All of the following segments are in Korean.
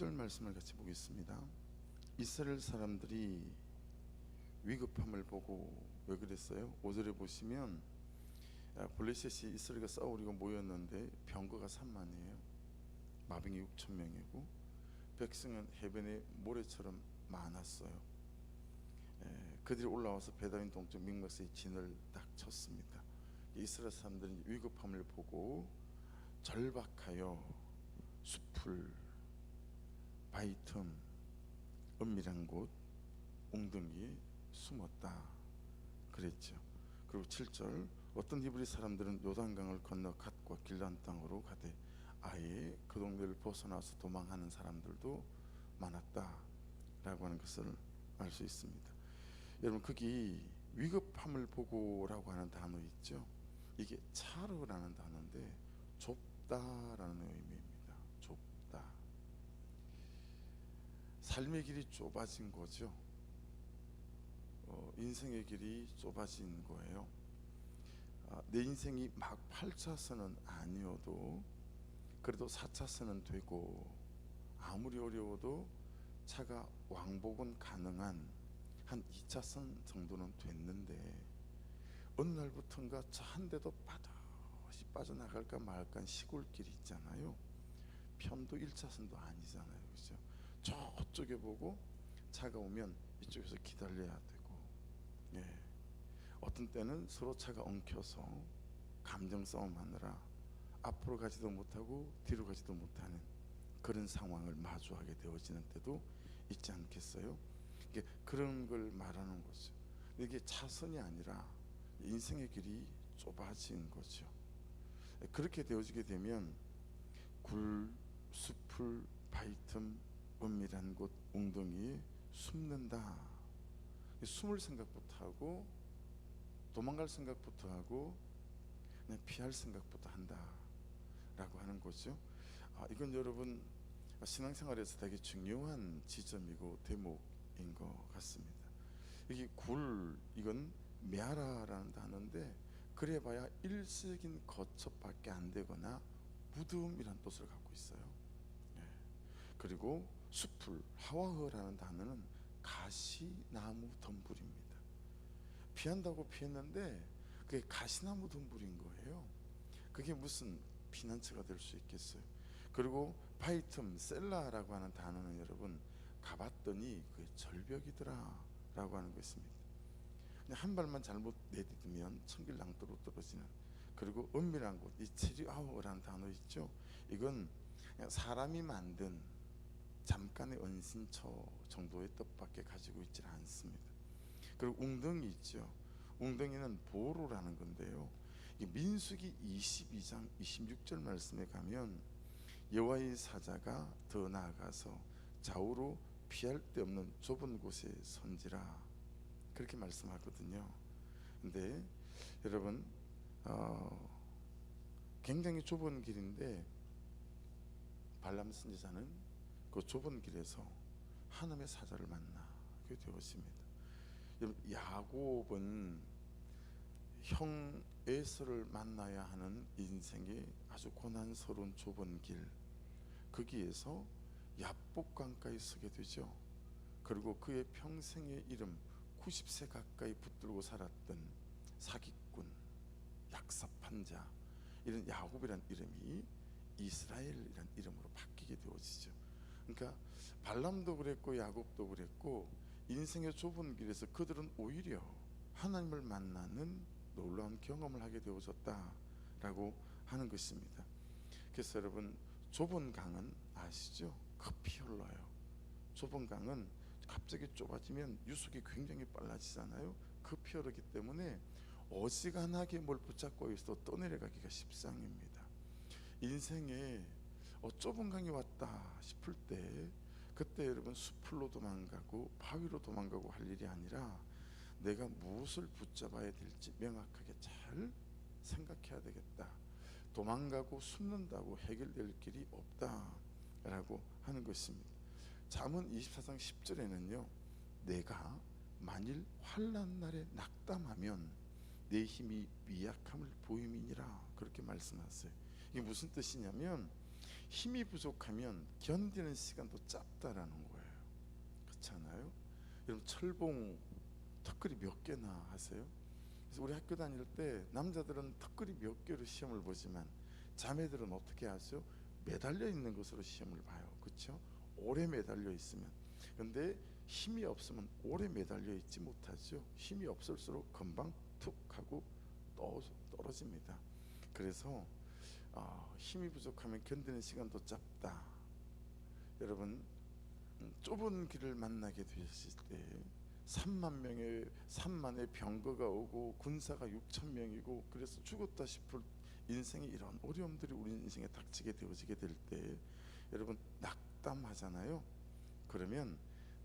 6절 말씀을 같이 보겠습니다. 이스라엘 사람들이 위급함을 보고 왜 그랬어요? 5절에 보시면 블레셋이 이스라엘과 싸우려고 모였는데 병거가 3만이에요. 마병이 6천 명이고 백성은 해변의 모래처럼 많았어요. 그들이 올라와서 베다윈 동쪽 mikmas의 진을 딱 쳤습니다. 이스라엘 사람들은 위급함을 보고 절박하여 숲을, 바위 틈, 은밀한 곳, 웅덩이에 숨었다 그랬죠. 그리고 7절 어떤 히브리 사람들은 요단강을 건너 갓과 길란 땅으로 가되 아예 그 동네를 벗어나서 도망하는 사람들도 많았다 라고 하는 것을 알 수 있습니다. 여러분, 거기 위급함을 보고라고 하는 단어 있죠. 이게 차르라는 단어인데 좁다라는 의미입니다. 좁다. 삶의 길이 좁아진 거죠. 인생의 길이 좁아진 거예요. 내 인생이 막 8차선은 아니어도 그래도 4차선은 되고, 아무리 어려워도 차가 왕복은 가능한 한 2차선 정도는 됐는데 어느 날부턴가 차 한 대도 빠듯이 빠져나갈까 말까 시골길 있잖아요. 편도 1차선도 아니잖아요. 그렇죠? 저쪽에 보고 차가 오면 이쪽에서 기다려야 되고, 어떤 때는 서로 차가 엉켜서 감정 싸움하느라 앞으로 가지도 못하고 뒤로 가지도 못하는 그런 상황을 마주하게 되어지는 때도 있지 않겠어요? 그런 걸 말하는 거죠. 이게 차선이 아니라 인생의 길이 좁아진 거죠. 그렇게 되어지게 되면 굴, 숲을, 바위 틈, 은밀한 곳, 웅덩이에 숨는다. 숨을 생각부터 하고 도망갈 생각부터 하고 그냥 피할 생각부터 한다 라고 하는 거죠. 이건 여러분 신앙생활에서 되게 중요한 지점이고 대목인 것 같습니다. 여기 굴, 이건 메아라라는 단어인데 그래봐야 일식인 거첩밖에 안 되거나 무덤이라는 뜻을 갖고 있어요. 그리고 숲을, 하와흐라는 단어는 가시나무 덤불입니다. 피한다고 피했는데 그게 가시나무 덤불인 거예요. 그게 무슨 피난처가 될 수 있겠어요. 그리고 바이툼, 셀라라고 하는 단어는 여러분 가봤더니 그게 절벽이더라 라고 하는 거 있습니다. 그냥 한 발만 잘못 내딛으면 천길낭도로 떨어지는, 그리고 은밀한 곳, 이 체리아우라는 단어 있죠. 이건 그냥 사람이 만든 잠깐의 은신처 정도의 뜻밖에 가지고 있지 않습니다. 그리고 웅덩이 있죠. 웅덩이는 보로라는 건데요, 민수기 22장 26절 말씀에 가면 여호와의 사자가 더 나아가서 좌우로 피할 데 없는 좁은 곳에 선지라 그렇게 말씀하거든요. 근데 여러분 굉장히 좁은 길인데 발람 선지자는 그 좁은 길에서 하나님의 사자를 만나게 되었습니다. 여러분, 야곱은 형 에서를 만나야 하는 인생의 아주 고난스러운 좁은 길, 거기에서 야복강가에 서게 되죠. 그리고 그의 평생의 이름, 90세 가까이 붙들고 살았던 사기꾼, 약사판자, 이런 야곱이란 이름이 이스라엘이란 이름으로 바뀌게 되어지죠. 그러니까 발람도 그랬고 야곱도 그랬고 인생의 좁은 길에서 그들은 오히려 하나님을 만나는 놀라운 경험을 하게 되어졌다라고 하는 것입니다. 그래서 여러분, 좁은 강은 아시죠? 급히 흘러요. 좁은 강은 갑자기 좁아지면 유속이 굉장히 빨라지잖아요. 급히 흐르기 때문에 어지간하게 뭘 붙잡고 있어도 떠내려가기가 십상입니다. 인생에 좁은 강이 왔다 싶을 때, 그때 여러분 숲으로 도망가고 바위로 도망가고 할 일이 아니라 내가 무엇을 붙잡아야 될지 명확하게 잘 생각해야 되겠다. 도망가고 숨는다고 해결될 길이 없다라고 하는 것입니다. 잠언 24장 10절에는요, 내가 만일 환난 날에 낙담하면 내 힘이 미약함을 보임이니라 그렇게 말씀하세요. 이게 무슨 뜻이냐면 힘이 부족하면 견디는 시간도 짧다라는 거예요. 그렇잖아요? 여러분 철봉 턱걸이 몇 개나 하세요? 그래서 우리 학교 다닐 때 남자들은 턱걸이 몇 개로 시험을 보지만 자매들은 어떻게 하죠? 매달려 있는 것으로 시험을 봐요. 그렇죠? 오래 매달려 있으면. 근데 힘이 없으면 오래 매달려 있지 못하죠. 힘이 없을수록 금방 툭 하고 떨어집니다. 그래서 힘이 부족하면 견디는 시간도 짧다. 여러분 좁은 길을 만나게 되셨을 때 3만의 병거가 오고 군사가 6천 명이고 그래서 죽었다 싶을 인생의 이런 어려움들이 우리 인생에 닥치게 되어지게 될 때 여러분 낙담하잖아요. 그러면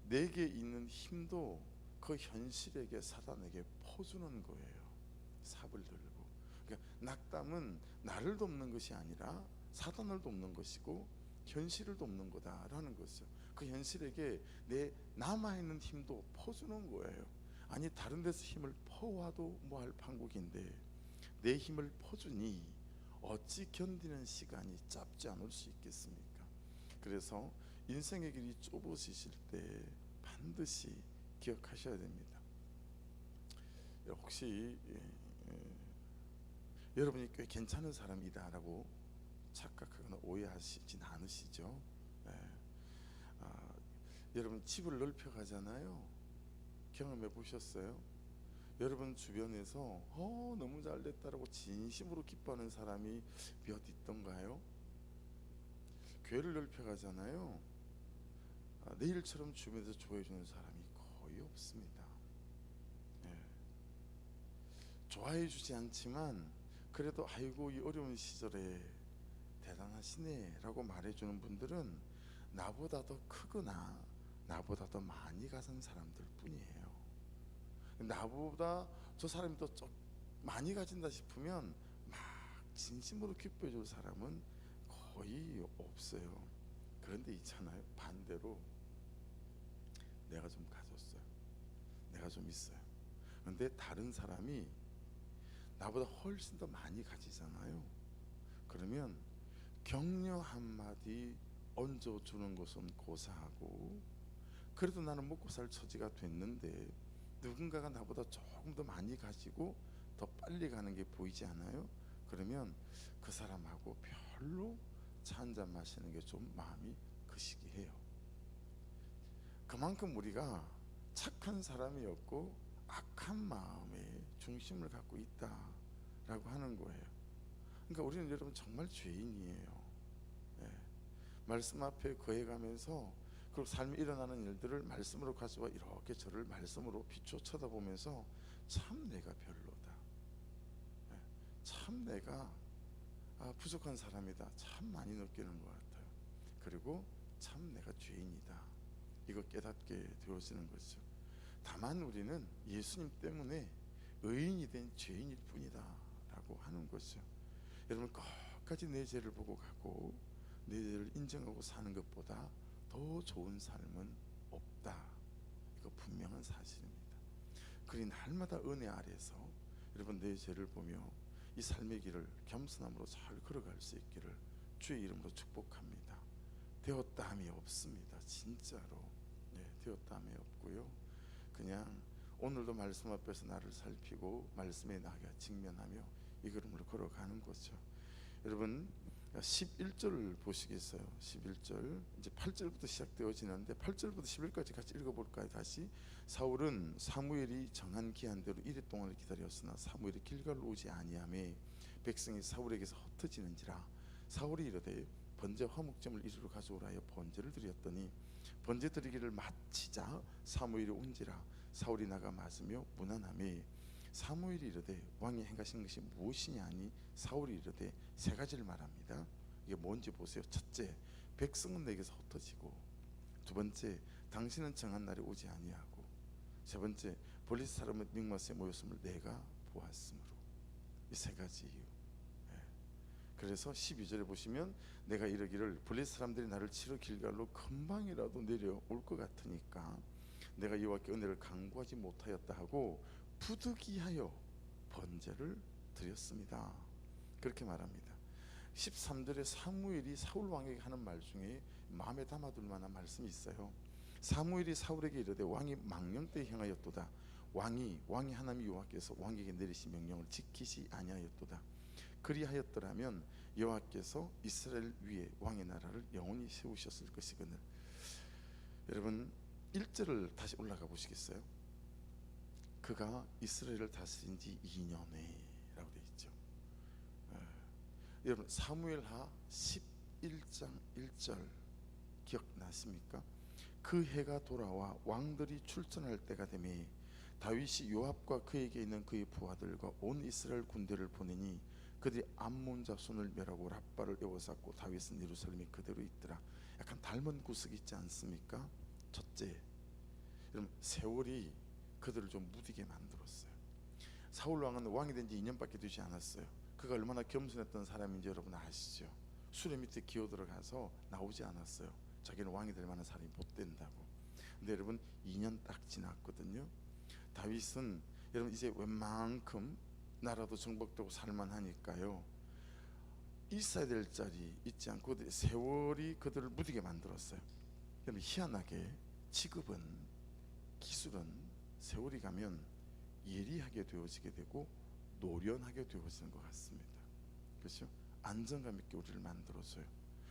내게 있는 힘도 그 현실에게 사단에게 퍼주는 거예요. 삽을 들고. 그러니까 낙담은 나를 돕는 것이 아니라 사단을 돕는 것이고 현실을 돕는 거다라는 것이죠. 그 현실에게 내 남아있는 힘도 퍼주는 거예요. 아니 다른 데서 힘을 퍼와도 뭐할 판국인데 내 힘을 퍼주니 어찌 견디는 시간이 짧지 않을 수 있겠습니까? 그래서 인생의 길이 좁으실 때 반드시 기억하셔야 됩니다. 혹시 여러분이 꽤 괜찮은 사람이다라고 착각하거나 오해하시진 않으시죠? 여러분 집을 넓혀 가잖아요. 경험해 보셨어요? 여러분 주변에서 너무 잘 됐다라고 진심으로 기뻐하는 사람이 몇 있던가요? 교회를 넓혀 가잖아요. 내 일처럼 주변에서 좋아해 주는 사람이 거의 없습니다. 좋아해 주지 않지만 그래도 아이고 이 어려운 시절에 대단하시네 라고 말해주는 분들은 나보다 더 크거나 나보다 더 많이 가진 사람들 뿐이에요. 나보다 저 사람이 더 많이 가진다 싶으면 막 진심으로 기뻐해 줄 사람은 거의 없어요. 그런데 있잖아요, 반대로 내가 좀 가졌어요, 내가 좀 있어요. 그런데 다른 사람이 나보다 훨씬 더 많이 가지잖아요. 그러면 격려 한마디 얹어주는 것은 고사하고 그래도 나는 먹고 살 처지가 됐는데 누군가가 나보다 조금 더 많이 가지고 더 빨리 가는 게 보이지 않아요? 그러면 그 사람하고 별로 차 한잔 마시는 게 좀 마음이 그시기 해요. 그만큼 우리가 착한 사람이었고 악한 마음에 중심을 갖고 있다라고 하는 거예요. 그러니까 우리는 여러분 정말 죄인이에요. 말씀 앞에 거해가면서 그 삶에 일어나는 일들을 말씀으로 가져와 이렇게 저를 말씀으로 비추어 쳐다보면서 참 내가 별로다, 참 내가 부족한 사람이다 참 많이 느끼는 것 같아요. 그리고 참 내가 죄인이다 이거 깨닫게 되어지는 거죠. 다만 우리는 예수님 때문에 의인이 된 죄인일 뿐이다 라고 하는 거죠. 여러분 끝까지 내 죄를 보고 가고 내 죄를 인정하고 사는 것보다 더 좋은 삶은 없다. 이거 분명한 사실입니다. 그러니 날마다 은혜 아래서 여러분 내 죄를 보며 이 삶의 길을 겸손함으로 잘 걸어갈 수 있기를 주의 이름으로 축복합니다. 되었다함이 없습니다. 진짜로 되었다함이 없고요. 그냥 오늘도 말씀 앞에서 나를 살피고 말씀에 나가 직면하며 이 걸음으로 걸어가는 거죠. 여러분 11절 보시겠어요? 11절 이제 8절부터 시작되어지는데 8절부터 11절까지 같이 읽어볼까요? 다시. 사울은 사무엘이 정한 기한대로 이레 동안을 기다렸으나 사무엘이 길갈로 오지 아니하매 백성이 사울에게서 흩어지는지라. 사울이 이르되 번제 화목제물 이리로 가져오라 하여 번제를 드렸더니 번제 드리기를 마치자 사무엘이 온지라. 사울이 나가 맞으며 무난하매 사무엘이 이르되 왕이 행하신 것이 무엇이냐 하니 사울이 이르되 세 가지를 말합니다. 이게 뭔지 보세요. 첫째, 백성은 내게서 흩어지고, 두 번째, 당신은 정한 날에 오지 아니하고, 세 번째, 블레셋 사람의 믹마스에 모였음을 내가 보았으므로. 이 세 가지 이유. 그래서 12절에 보시면 내가 이르기를 블레셋 사람들이 나를 치러 길갈로 금방이라도 내려올 것 같으니까 내가 여호와께 은혜를 간구하지 못하였다 하고 부득이하여 번제를 드렸습니다. 그렇게 말합니다. 13절에 사무엘이 사울 왕에게 하는 말 중에 마음에 담아둘 만한 말씀이 있어요. 사무엘이 사울에게 이르되 왕이 망령 때 행하였도다. 왕이 하나님 여호와께서 왕에게 내리신 명령을 지키지 아니하였도다. 그리하였더라면 여호와께서 이스라엘 위에 왕의 나라를 영원히 세우셨을 것이거늘. 여러분 1절을 다시 올라가 보시겠어요? 그가 이스라엘을 다스린 지 2년에 라고 되어 있죠. 여러분 사무엘하 11장 1절 기억나십니까? 그 해가 돌아와 왕들이 출전할 때가 되매 다윗이 요압과 그에게 있는 그의 부하들과 온 이스라엘 군대를 보내니 그들이 암몬 자손을 멸하고 랍바를 에워쌌고 다윗은 예루살렘이 그대로 있더라. 약간 닮은 구석이 있지 않습니까? 첫째, 여러분 세월이 그들을 좀 무디게 만들었어요. 사울 왕은 왕이 된 지 2년밖에 되지 않았어요. 그가 얼마나 겸손했던 사람인지 여러분 아시죠? 수레 밑에 기어 들어가서 나오지 않았어요. 자기는 왕이 될 만한 사람이 못 된다고. 근데 여러분 2년 딱 지났거든요. 다윗은 여러분 이제 웬만큼 나라도 정복되고 살만하니까요, 있어야 될 자리 있지 않고 세월이 그들을 무디게 만들었어요. 여러분 희한하게 직업은, 기술은 세월이 가면 예리하게 되어지게 되고 노련하게 되어지는 것 같습니다. 그렇죠? 안정감 있게 우리를 만들어줘요.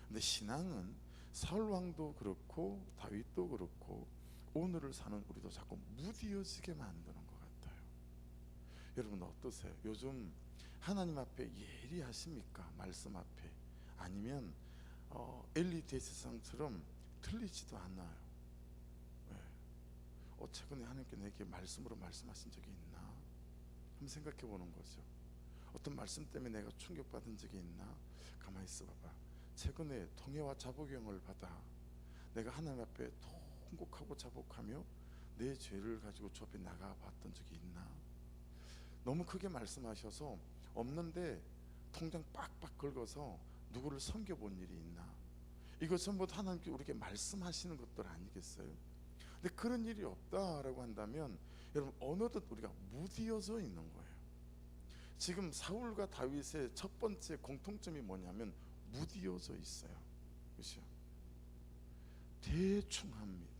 근데 신앙은 사울 왕도 그렇고 다윗도 그렇고 오늘을 사는 우리도 자꾸 무디어지게 만드는 것 같아요. 여러분 어떠세요? 요즘 하나님 앞에 예리하십니까? 말씀 앞에. 아니면 엘리 대제사장처럼 틀리지도 않아요. 왜? 최근에 하나님께 내게 말씀으로 말씀하신 적이 있나? 한번 생각해 보는 거죠. 어떤 말씀 때문에 내가 충격받은 적이 있나? 가만히 있어 봐봐. 최근에 통해와 자복형을 받아 내가 하나님 앞에 통곡하고 자복하며 내 죄를 가지고 주 앞에 나가 봤던 적이 있나? 너무 크게 말씀하셔서 없는데 통장 빡빡 긁어서 누구를 섬겨본 일이 있나? 이거 전부 하나님께 우리에게 말씀하시는 것들 아니겠어요? 근데 그런 일이 없다라고 한다면 여러분 어느덧 우리가 무디어져 있는 거예요. 지금 사울과 다윗의 첫 번째 공통점이 뭐냐면 무디어져 있어요. 그렇죠? 대충 합니다.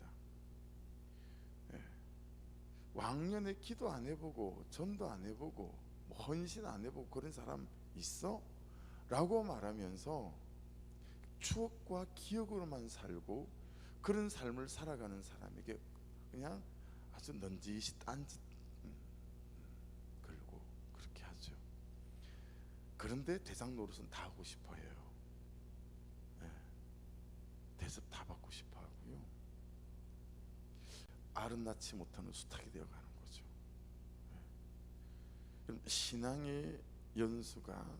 왕년에 기도 안 해보고 전도 안 해보고 헌신 안 해보고 그런 사람 있어? 라고 말하면서 추억과 기억으로만 살고 그런 삶을 살아가는 사람에게 그냥 아주 넌지시 딴짓 걸고 그렇게 하죠. 그런데 대장 노릇은 다 하고 싶어 해요. 대접 다 받고 싶어 하고요. 알은 낳지 못하는 수탉이 되어가는 거죠. 여러분 신앙의 연수가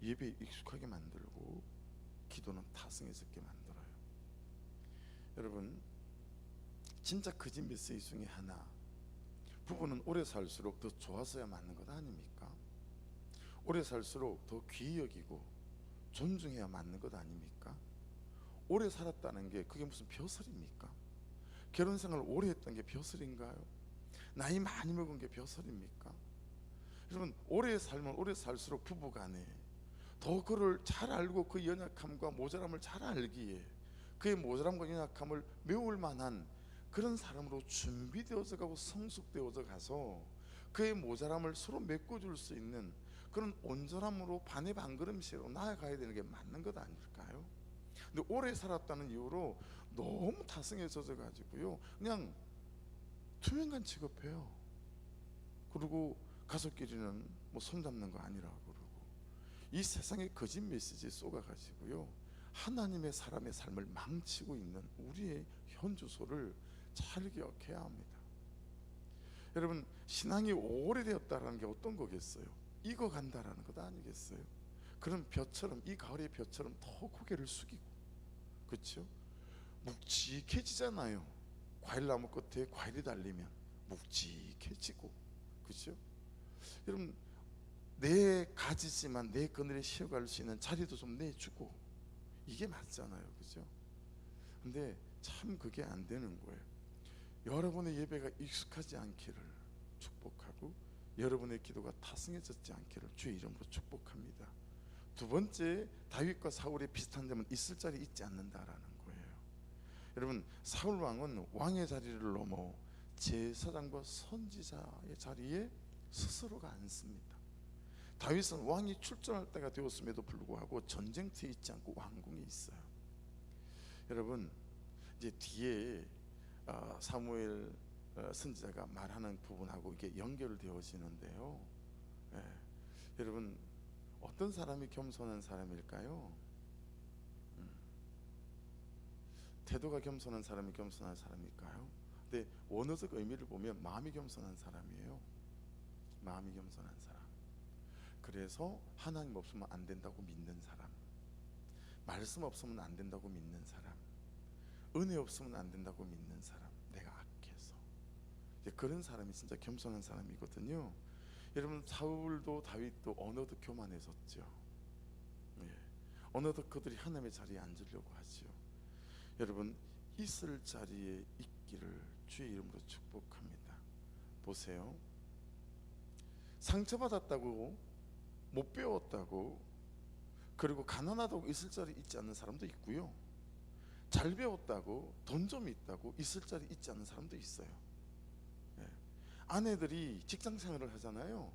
예배에 익숙하게 만들고 기도는 타성해졌게 만들어요. 여러분 진짜 거짓 메시지 중에 하나, 부부는 오래 살수록 더 좋아서야 맞는 것 아닙니까? 오래 살수록 더 귀히 여기고 존중해야 맞는 것 아닙니까? 오래 살았다는 게 그게 무슨 벼슬입니까? 결혼생활을 오래 했던 게 벼슬인가요? 나이 많이 먹은 게 벼슬입니까? 여러분 오래 살면 오래 살수록 부부간에 더 그를 잘 알고 그 연약함과 모자람을 잘 알기에 그의 모자람과 연약함을 메울 만한 그런 사람으로 준비되어져 가고 성숙되어져 가서 그의 모자람을 서로 메꿔줄 수 있는 그런 온전함으로 반의 반걸음씩으로 나아가야 되는 게 맞는 것 아닐까요? 근데 오래 살았다는 이유로 너무 타성해져서 가지고요 그냥 투명한 취급해요. 그리고 가족끼리는 뭐 손잡는 거 아니라고 그러고 이 세상의 거짓 메시지에 쏘가가지고요 하나님의 사람의 삶을 망치고 있는 우리의 현주소를 잘 기억해야 합니다. 여러분 신앙이 오래되었다라는 게 어떤 거겠어요? 익어간다라는 것 아니겠어요? 그런 벼처럼 이 가을의 벼처럼 더 고개를 숙이고 그렇죠? 묵직해지잖아요. 과일나무 끝에 과일이 달리면 묵직해지고 그렇죠? 여러분 내 가지지만 내 그늘에 쉬어갈 수 있는 자리도 좀 내주고 이게 맞잖아요. 그죠? 근데 참 그게 안 되는 거예요. 여러분의 예배가 익숙하지 않기를 축복하고 여러분의 기도가 타성해졌지 않기를 주의 이름으로 축복합니다. 두 번째, 다윗과 사울의 비슷한 점은 있을 자리 있지 않는다라는 거예요. 여러분, 사울 왕은 왕의 자리를 넘어 제사장과 선지자의 자리에 스스로가 앉습니다. 다윗은 왕이 출전할 때가 되었음에도 불구하고 전쟁터에 있지 않고 왕궁에 있어요. 여러분, 이제 뒤에 사무엘 선지자가 말하는 부분하고 이게 연결되어지는데요. 예, 여러분, 어떤 사람이 겸손한 사람일까요? 태도가 겸손한 사람이 겸손한 사람일까요? 근데 원어적 의미를 보면 마음이 겸손한 사람이에요. 마음이 겸손한 사람. 그래서 하나님 없으면 안 된다고 믿는 사람, 말씀 없으면 안 된다고 믿는 사람, 은혜 없으면 안 된다고 믿는 사람, 내가 악해서. 그런 사람이 진짜 겸손한 사람이거든요. 여러분, 사울도 다윗도 어느덧 교만해졌죠. 예. 어느덧 그들이 하나님의 자리에 앉으려고 하죠. 여러분, 있을 자리에 있기를 주의 이름으로 축복합니다. 보세요. 상처받았다고, 못 배웠다고, 그리고 가난하다고 있을 자리 있지 않는 사람도 있고요, 잘 배웠다고, 돈 좀 있다고 있을 자리 있지 않는 사람도 있어요. 예. 아내들이 직장 생활을 하잖아요.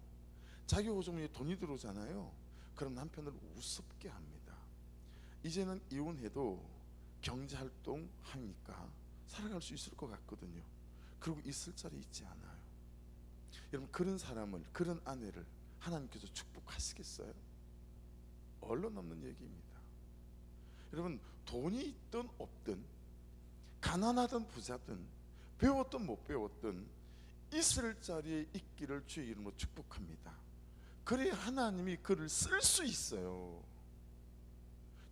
자기 호주머니에 돈이 들어오잖아요. 그럼 남편을 우습게 합니다. 이제는 이혼해도 경제활동 하니까 살아갈 수 있을 것 같거든요. 그리고 있을 자리 있지 않아요. 여러분, 그런 사람을, 그런 아내를 하나님께서 축복하시겠어요? 얼른 없는 얘기입니다. 여러분, 돈이 있든 없든, 가난하든 부자든, 배웠든 못 배웠든 있을 자리에 있기를 주의 이름으로 축복합니다. 그래야 하나님이 그를 쓸 수 있어요.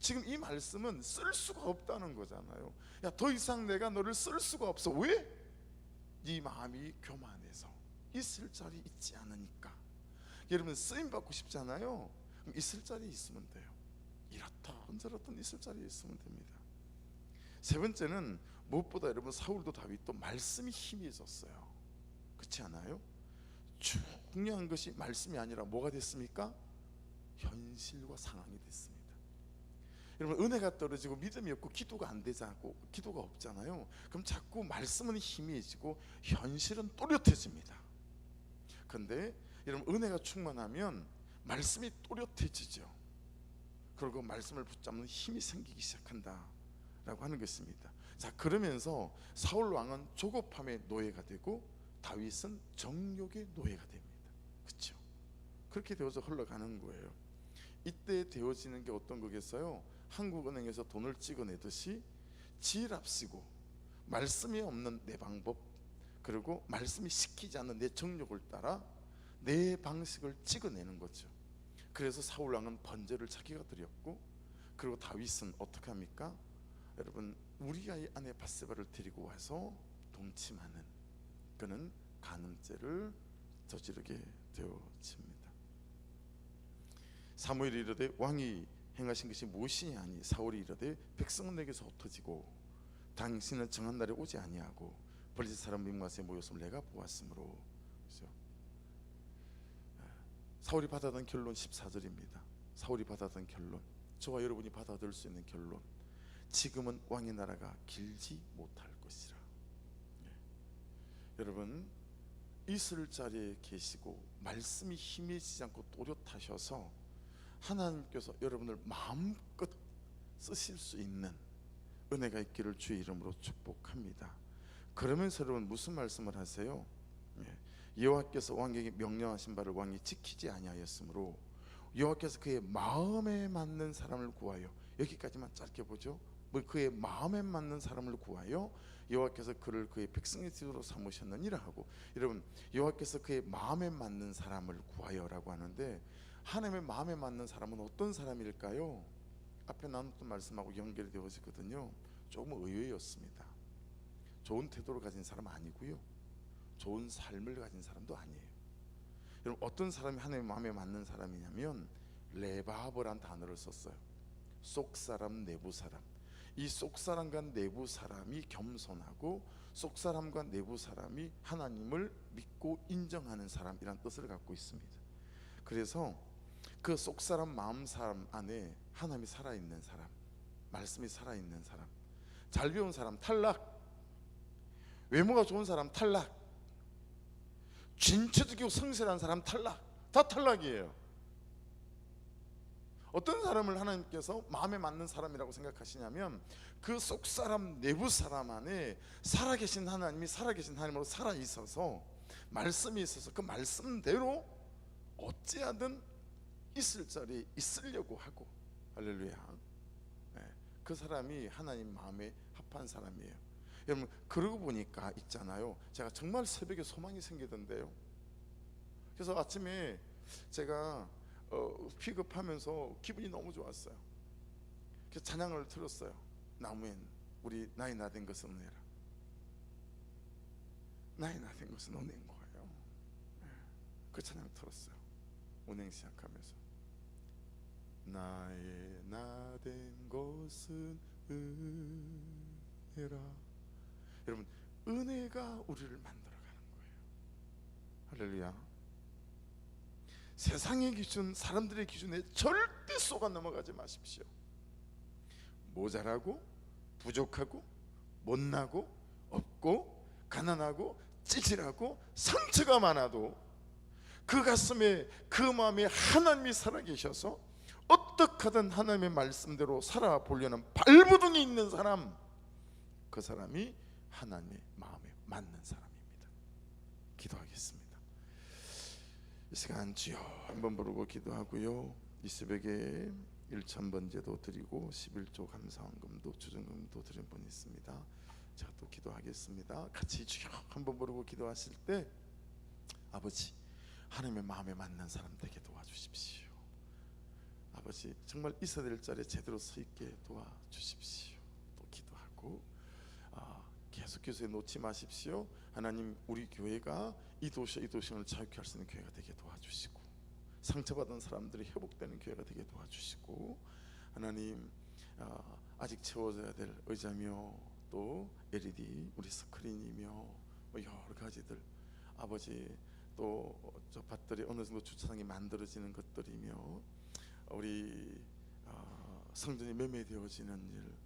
지금 이 말씀은 쓸 수가 없다는 거잖아요. 야, 더 이상 내가 너를 쓸 수가 없어. 왜? 네 마음이 교만해서, 있을 자리 있지 않으니까. 여러분, 쓰임 받고 싶잖아요. 그럼 있을 자리에 있으면 돼요. 이렇던 저렇던 있을 자리에 있으면 됩니다. 세 번째는 무엇보다 여러분, 사울도 다윗도 말씀이 희미해졌어요. 그렇지 않아요? 중요한 것이 말씀이 아니라 뭐가 됐습니까? 현실과 상황이 됐습니다. 여러분, 은혜가 떨어지고 믿음이 없고 기도가 안 되자고, 기도가 없잖아요. 그럼 자꾸 말씀은 희미해지고 현실은 또렷해집니다. 그런데 여러분, 은혜가 충만하면 말씀이 또렷해지죠. 그리고 말씀을 붙잡는 힘이 생기기 시작한다라고 하는 것입니다. 자, 그러면서 사울 왕은 조급함의 노예가 되고 다윗은 정욕의 노예가 됩니다. 그렇죠? 그렇게 되어서 흘러가는 거예요. 이때 되어지는 게 어떤 거겠어요? 한국은행에서 돈을 찍어내듯이 지랍시고, 말씀이 없는 내 방법, 그리고 말씀이 시키지 않는 내 정욕을 따라 내 방식을 찍어내는 거죠. 그래서 사울 왕은 번제를 자기가 드렸고, 그리고 다윗은 어떻게 합니까? 여러분, 우리아의 아내 바세바를 데리고 와서 동침하는, 그는 간음죄를 저지르게 되어집니다. 사무엘이 이르되 왕이 행하신 것이 무엇이냐 하니 사울이 이르되 백성은 내게서 흩어지고 당신은 정한 날에 오지 아니하고 블레셋 사람 mikmat에 모였음을 내가 보았으므로. 그렇죠? 사울이 받아든 결론 14절입니다. 사울이 받아든 결론, 저와 여러분이 받아들일 수 있는 결론, 지금은 왕의 나라가 길지 못할 것이라. 여러분, 있을 자리에 계시고 말씀이 희미해지지 않고 또렷하셔서 하나님께서 여러분을 마음껏 쓰실 수 있는 은혜가 있기를 주의 이름으로 축복합니다. 그러면서 여러분, 무슨 말씀을 하세요? 여호와께서 왕에게 명령하신 바를 왕이 지키지 아니하였으므로 여호와께서 그의 마음에 맞는 사람을 구하여, 여기까지만 짧게 보죠. 그의 마음에 맞는 사람을 구하여 여호와께서 그를 그의 백성의 지도로 삼으셨느니라 하고, 여러분, 여호와께서 그의 마음에 맞는 사람을 구하여라고 하는데, 하나님의 마음에 맞는 사람은 어떤 사람일까요? 앞에 나눴던 말씀하고 연결이 되어지거든요. 조금 의외였습니다. 좋은 태도를 가진 사람 아니고요, 좋은 삶을 가진 사람도 아니에요. 여러분, 어떤 사람이 하나님의 마음에 맞는 사람이냐면 레바브란 단어를 썼어요. 속사람, 내부사람. 이 속사람과 내부사람이 겸손하고 속사람과 내부사람이 하나님을 믿고 인정하는 사람이란 뜻을 갖고 있습니다. 그래서 그 속사람 마음 사람 안에 하나님이 살아있는 사람, 말씀이 살아있는 사람, 잘 배운 사람 탈락, 외모가 좋은 사람 탈락, 진취적이고 성실한 사람 탈락, 다 탈락이에요. 어떤 사람을 하나님께서 마음에 맞는 사람이라고 생각하시냐면 그 속사람 내부 사람 안에 살아계신 하나님이 살아계신 하나님으로 살아있어서 말씀이 있어서 그 말씀대로 어찌하든 있을 자리에 있으려고 하고, 할렐루야. 그 사람이 하나님 마음에 합한 사람이에요. 여러분, 그러고 보니까 있잖아요, 제가 정말 새벽에 소망이 생기던데요. 그래서 아침에 제가 픽업하면서 기분이 너무 좋았어요. 그래서 찬양을 들었어요. 나무엔 우리 나이 나된 것은 은혜라. 나이 나된 것은 은혜인 거예요. 그 찬양 들었어요. 운행 시작하면서 나의 나된 것은 은혜라. 여러분, 은혜가 우리를 만들어가는 거예요. 할렐루야. 세상의 기준, 사람들의 기준에 절대 속아 넘어가지 마십시오. 모자라고, 부족하고, 못나고, 없고, 가난하고, 찌질하고, 상처가 많아도 그 가슴에, 그 마음에 하나님이 살아계셔서 어떻게든 하나님의 말씀대로 살아보려는 발부둥이 있는 사람, 그 사람이 하나님의 마음에 맞는 사람입니다. 기도하겠습니다. 이 시간 주여 한번 부르고 기도하고요, 이 새벽에 1,000번제도 드리고 11조 감사원금도 주정금도 드린 분이 있습니다. 제가 또 기도하겠습니다. 같이 주여 한번 부르고 기도하실 때 아버지, 하나님의 마음에 맞는 사람 되게 도와주십시오. 아버지, 정말 있어야 될 자리에 제대로 서 있게 도와주십시오. 또 기도하고 계속해서 놓지 마십시오. 하나님, 우리 교회가 이 도시를 자유케 할 수 있는 교회가 되게 도와주시고, 상처받은 사람들이 회복되는 교회가 되게 도와주시고, 하나님, 아직 채워져야 될 의자며 또 LED 우리 스크린이며 여러 가지들, 아버지, 또 저 밭들이 어느 정도 주차장이 만들어지는 것들이며 우리 성전이 매매되어지는 일,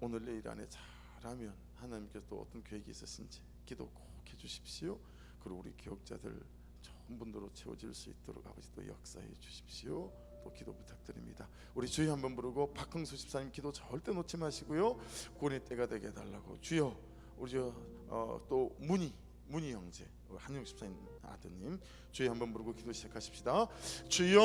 오늘 내일 안에 잘하면 하나님께서 또 어떤 계획이 있으신지 기도 꼭 해주십시오. 그리고 우리 교역자들 좋은 분들로 채워질 수 있도록 아버지 또 역사해 주십시오. 또 기도 부탁드립니다. 우리 주여 한번 부르고 박흥수 집사님 기도 절대 놓지 마시고요, 구원의 때가 되게 해달라고. 주여, 우리 또 문희 형제, 한영 집사님 아드님, 주여 한번 부르고 기도 시작하십시다. 주여.